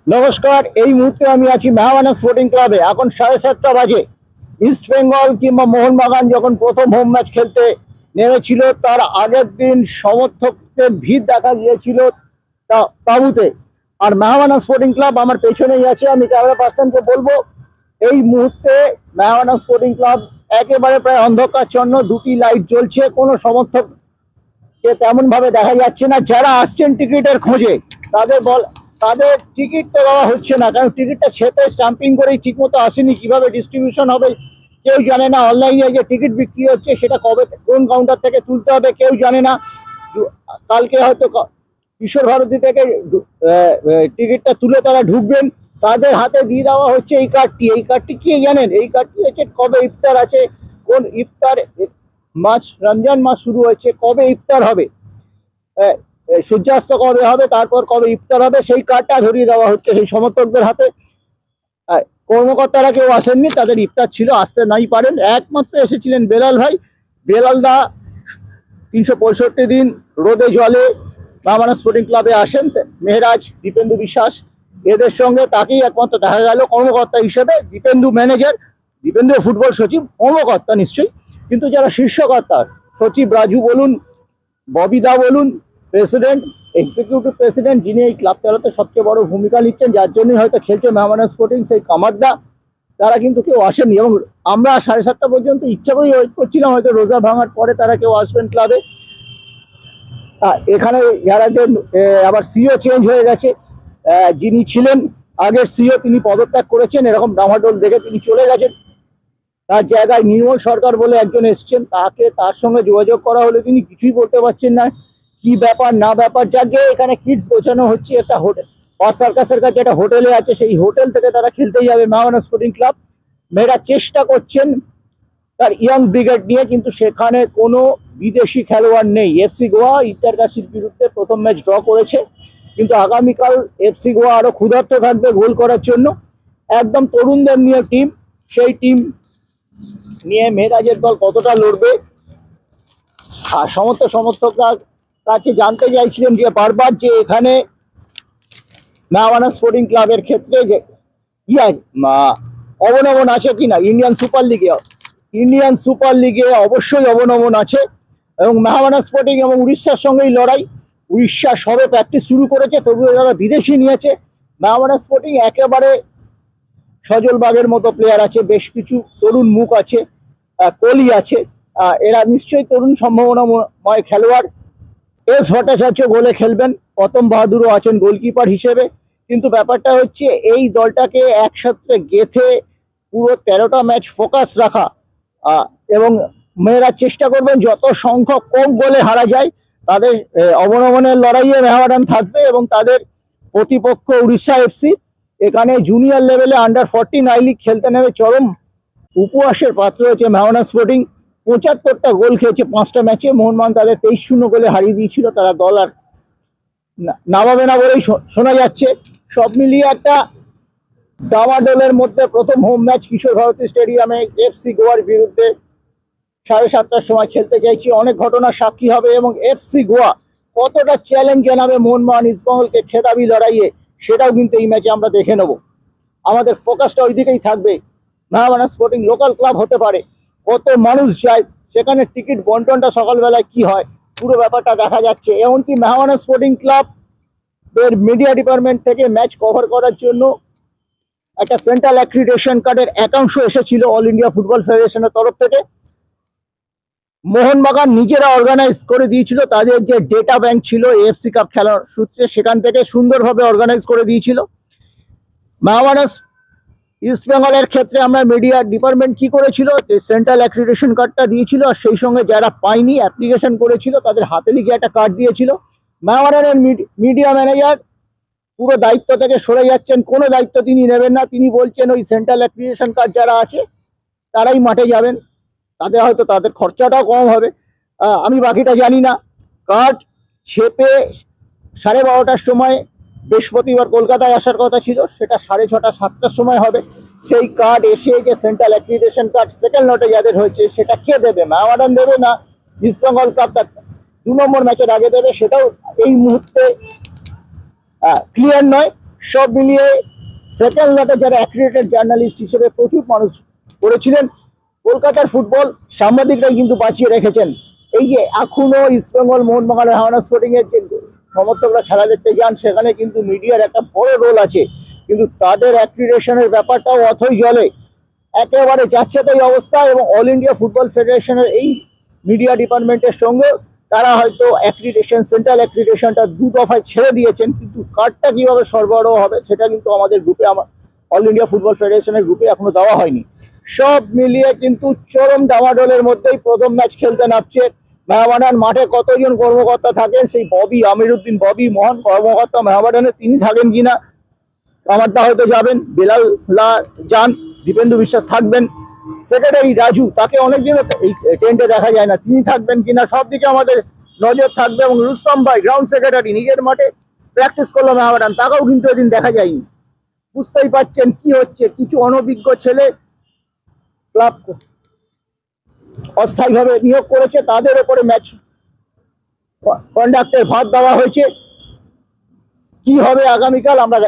নমস্কার। এই মুহূর্তে আমি আছি মেহমানা স্পোর্টিং ক্লাবে। এখন 7:30 বাজে। ইস্ট বেঙ্গল কিংবা মোহনবাগান যখন প্রথম হোম ম্যাচ খেলতে নেমেছিল তার আগের দিন সমর্থকদের ভিড় দেখা গিয়েছিল তাঁবুতে। আর মেহমানা স্পোর্টিং ক্লাব আমার পেছনেই আছে। আমি ক্যামেরা পার্সনকে বলবো এই মুহূর্তে মেহমানা স্পোর্টিং ক্লাব একেবারে প্রায় অন্ধকারচ্ছন্ন, দুটি লাইট জ্বলছে, কোনো সমর্থককে তেমন ভাবে দেখা যাচ্ছে না। যারা আসছেন টিকিটের খোঁজে তাদের টিকিট তো দেওয়া হচ্ছে না, কারণ টিকিটটা ছেপে স্টাম্পিং করেই ঠিকমতো আসেনি। কিভাবে ডিস্ট্রিবিউশন হবে কেউ জানে না। অনলাইনে যে টিকিট বিক্রি হচ্ছে সেটা কবে কোন কাউন্টার থেকে তুলতে হবে কেউ জানে না। কালকে হয়তো কিশোর ভারতী থেকে টিকিটটা তুলে তারা ঢুকবেন, তাদের হাতে দিয়ে দেওয়া হচ্ছে এই কার্ডটি। এই কার্ডটি কি জানেন? এই কার্ডটি হচ্ছে কবে ইফতার আছে, কোন ইফতার মাস, রমজান মাস শুরু হয়েছে, কবে ইফতার হবে, সূর্যাস্ত কবে হবে, তারপর কবে ইফতার হবে, সেই কার্ডটা ধরিয়ে দেওয়া হচ্ছে সেই সমর্থকদের হাতে। কর্মকর্তারা কেউ আসেননি, তাদের ইফতার ছিল, আসতে নাই পারেন। একমাত্র এসেছিলেন বেলাল ভাই। বেলাল দা 365 দিন রোদে জলে মেহমানা স্পোর্টিং ক্লাবে আসেন। মেহরাজ, দীপেন্দু বিশ্বাস এদের সঙ্গে তাকেই একমাত্র দেখা গেল কর্মকর্তা হিসেবে। দীপেন্দু ম্যানেজার, দীপেন্দু ফুটবল সচিব, কর্মকর্তা নিশ্চয়ই, কিন্তু যারা শীর্ষকর্তা সচিব রাজু বলুন, ববিদা বলুন, প্রেসিডেন্ট, এক্সিকিউটিভ প্রেসিডেন্ট, যিনি এই ক্লাব চালাতে সবচেয়ে বড় ভূমিকা নিচ্ছেন, যার জন্যই হয়তো খেলছে মেহমানা স্পোর্টিং, সেই কামারদা, তারা কিন্তু কেউ আসেননি। এবং আমরা 7:30 পর্যন্ত ইচ্ছা করেই ওয়েট করছিলাম, হয়তো রোজা ভাঙার পরে তারা কেউ আসবেন ক্লাবে। এখানে যারা আবার সিও চেঞ্জ হয়ে গেছে। যিনি ছিলেন আগের সিও তিনি পদত্যাগ করেছেন, এরকম ডামাডোল দেখে তিনি চলে গেছেন। তার জায়গায় নির্মল সরকার বলে একজন এসছেন, তার সঙ্গে যোগাযোগ করা হলে তিনি কিছুই বলতে পারছেন না, কি ব্যাপার না ব্যাপার। যাকে এখানে কিডস গোছানো হচ্ছে একটা হোটেল, সার্কাসের কাছে একটা হোটেলে আছে, সেই হোটেল থেকে তারা খেলতে যাবে মেহমানা স্পোর্টিং ক্লাব। মেয়েরা চেষ্টা করছেন তার ইয়াং ব্রিগেড নিয়ে, কিন্তু সেখানে কোনো বিদেশি খেলোয়াড় নেই। এফসি গোয়া ইন্টারকাশির বিরুদ্ধে প্রথম ম্যাচ ড্র করেছে, কিন্তু আগামীকাল এফসি গোয়া আরো ক্ষুধার্ত থাকবে গোল করার জন্য। একদম তরুণদের নিয়ে টিম, সেই টিম নিয়ে মেহরাজের দল কতটা লড়বে। আর সমর্থকরা কাছে জানতে চাইছিলেন যে বারবার যে এখানে মেহমানা স্পোর্টিং ক্লাবের ক্ষেত্রে যে অবনমন আছে কিনা। ইন্ডিয়ান সুপার লিগে অবশ্যই অবনমন আছে, এবং মেহমানা স্পোর্টিং এবং উড়িষ্যার সঙ্গেই লড়াই। উড়িষ্যা সবে প্র্যাকটিস শুরু করেছে, তবুও তারা বিদেশি নিয়েছে। মেহমানা স্পোর্টিং একেবারে সজল বাগের মতো প্লেয়ার আছে, বেশ কিছু তরুণ মুখ আছে, কোহলি আছে, এরা নিশ্চয়ই তরুণ সম্ভাবনাময় খেলোয়াড়। এস ভট্টাচার্য গোলে খেলবেন, প্রথম বাহাদুরও আছেন গোলকিপার হিসেবে। কিন্তু ব্যাপারটা হচ্ছে এই দলটাকে একসাথে গেথে পুরো 13টা ম্যাচ ফোকাস রাখা, এবং মেয়েরা চেষ্টা করবেন যত সংখ্যক কম গোলে হারা যায়। তাদের অবনমনের লড়াইয়ে মেহমানান থাকবে, এবং তাদের প্রতিপক্ষ উড়িষ্যা এফসি। এখানে জুনিয়র লেভেলে আন্ডার 14 আই লিগ খেলতে নেমে চরম উপহাসের পাত্র হয়েছে মেহমানা স্পোর্টিং। 75টা গোল খেয়েছে 5টা ম্যাচে। মোহনবাগান তাদের 23-0 গোলে হারিয়ে দিয়েছিল। তারা দল আর নামাবে না বলেই শোনা যাচ্ছে। সব মিলিয়ে একটা ডামাডোলের মধ্যে প্রথম হোম ম্যাচ কিশোর ভারতী স্টেডিয়ামে এফসি গোয়ার বিরুদ্ধে 7:30টার সময় খেলতে চাইছি। অনেক ঘটনার সাক্ষী হবে, এবং এফসি গোয়া কতটা চ্যালেঞ্জ জানাবে মোহনবাগান ইস্টবেঙ্গলকে খেতাবি লড়াইয়ে, সেটাও কিন্তু এই ম্যাচে আমরা দেখে নেব। আমাদের ফোকাসটা ওই দিকেই থাকবে। মেহমানা স্পোর্টিং লোকাল ক্লাব হতে পারে, কত মানুষ যায় সেখানে, টিকিট বন্টনটা সকালবেলায় কি হয়, পুরো ব্যাপারটা দেখা যাচ্ছে। এমনকি মেহমানা স্পোর্টিং ক্লাব এর মিডিয়া ডিপার্টমেন্ট থেকে ম্যাচ কভার করার জন্য একটা সেন্ট্রাল অ্যাক্রিডিটেশন কার্ডের একাংশ এসেছিল অল ইন্ডিয়া ফুটবল ফেডারেশনের তরফ থেকে। মোহনবাগান নিজেরা অর্গানাইজ করে দিয়েছিল, তাদের যে ডেটা ব্যাংক ছিল এএফসি কাপ খেলার সূত্রে, সেখান থেকে সুন্দরভাবে অর্গানাইজ করে দিয়েছিল। মেহমানা ইস্ট বেঙ্গলের ক্ষেত্রে আমরা মিডিয়া ডিপার্টমেন্ট কি করেছিল, যে সেন্ট্রাল অ্যাক্রিডিটেশন কার্ডটা দিয়েছিল, আর সেই সঙ্গে যারা পায়নি অ্যাপ্লিকেশন করেছিল তাদের হাতে লিখে একটা কার্ড দিয়েছিল। মেহমানের মিডিয়া ম্যানেজার পুরো দায়িত্ব থেকে সরে যাচ্ছেন, কোনো দায়িত্ব তিনি নেবেন না। তিনি বলছেন ওই সেন্ট্রাল অ্যাক্রিডিটেশন কার্ড যারা আছে তারাই মাঠে যাবেন, তাদের খরচাটাও কম হবে। আমি বাকিটা জানি না। কার্ড ছেপে 12:30টার সময় বৃহস্পতিবার কলকাতায় আসার কথা ছিল, সেটা 6:30 7টার সময় হবে। সেই কার্ড এসে যে সেন্ট্রাল অ্যাক্রিডিটেশন কার্ড সেকেন্ড লটে যাদের হয়েছে, সেটা কে দেবে? মেহমানান দেবে না ইস্টবেঙ্গল ক্লাব তার 2 নম্বর ম্যাচের আগে দেবে? সেটাও এই মুহূর্তে ক্লিয়ার নয়। সব মিলিয়ে সেকেন্ড লটে যারা অ্যাক্রিডিটেড জার্নালিস্ট হিসেবে প্রচুর মানুষ করেছিলেন, কলকাতার ফুটবল সাংবাদিকরাই কিন্তু বাঁচিয়ে রেখেছেন। এই যে এখনো ইস্টবেঙ্গল মোহনবাগান হাওড়া স্পোর্টিং এর যে সমর্থকরা খেলা দেখতে যান, সেখানে কিন্তু মিডিয়ার একটা বড় রোল আছে, কিন্তু তাদের অ্যাক্রিডিটেশনের ব্যাপারটাও অথই জলে একেবারে যাচ্ছে তাই অবস্থা। এবং অল ইন্ডিয়া ফুটবল ফেডারেশনের এই মিডিয়া ডিপার্টমেন্টের সঙ্গে তারা হয়তো অ্যাক্রিডিটেশন, সেন্ট্রাল অ্যাক্রিডিটেশনটা 2 দফায় ছেড়ে দিয়েছেন, কিন্তু কার্ডটা কিভাবে সরবরাহ হবে সেটা কিন্তু আমাদের গ্রুপে, আমার অল ইন্ডিয়া ফুটবল ফেডারেশনের গ্রুপে এখনো দেওয়া হয়নি। সব মিলিয়ে কিন্তু চরম ডামাডোলের মধ্যেই প্রথম ম্যাচ খেলতে নামছে মেহমানান। মাঠে কতজন কর্মকর্তা থাকেন, সেই ববি আমিরুদ্দিন ববি মহান কর্মকর্তা মেহমানানের, তিনি থাকেন কিনা, কামারদা হয়তো যাবেন, বেলাল যান, দীপেন্দু বিশ্বাস থাকবেন, সেক্রেটারি রাজু, তাকে অনেকদিন এই টেন্টে দেখা যায় না, তিনি থাকবেন কিনা, সব দিকে আমাদের নজর থাকবে। এবং রুস্তম ভাই গ্রাউন্ড সেক্রেটারি নিজের মাঠে প্র্যাকটিস করলো মেহমানান, তাকেও কিন্তু এদিন দেখা যায়নি। বুঝতেই পারছেন কি হচ্ছে, কিছু অনভিজ্ঞ ছেলে ক্লাব অস্থায়ীভাবে নিয়োগ করেছে, তাদের উপরে ম্যাচ কন্ডাক্টের ভার দেওয়া হয়েছে। কি হবে আগামীকাল আমরা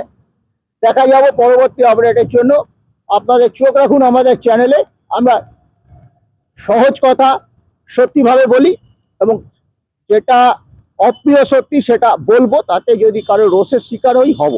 দেখা যাব। পরবর্তী আপডেটের জন্য আপনাদের চোখ রাখুন আমাদের চ্যানেলে। আমরা সহজ কথা সত্যিভাবে বলি এবং যেটা অপ্রিয় সত্যি সেটা বলবো, তাতে যদি কারো রোষের শিকার হই হব।